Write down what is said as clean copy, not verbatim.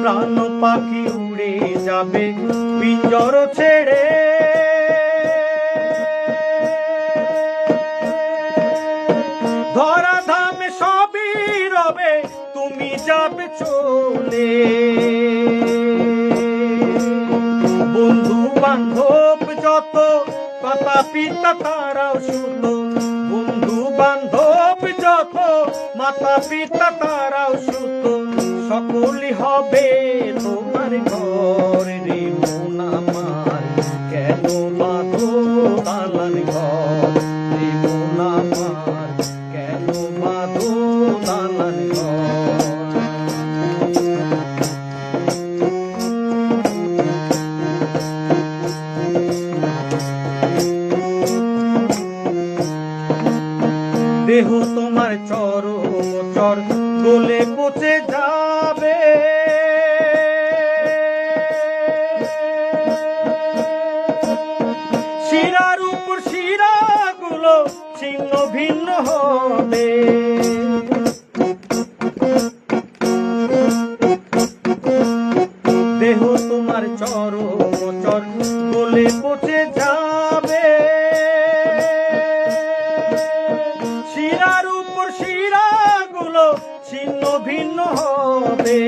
প্রাণ পাখি উড়ে যাবে পিঞ্জর ছেড়ে। ধরা ধামে সবই রবে, তুমি যাবে চলে। বন্ধু বান্ধব যত, মাতা পিতা তারাও সুত। বন্ধু বান্ধব যত, মাতা পিতা তারাও সুত। সকলই হবে তোমার ঘর রে মন আমার, কেন বাঁধো দালান ঘর রে মন আমার, কেন বাঁধো দালান ঘর। দেহ তোমার চর গলে পচে যাবে। শিরার উপর শিরাগুলো ছিন্ন ভিন্ন হবে। দেহ তোমার চর গলে পচে যাবে। শিরার উপর শিরাগুলো ছিন্ন ভিন্ন হবে।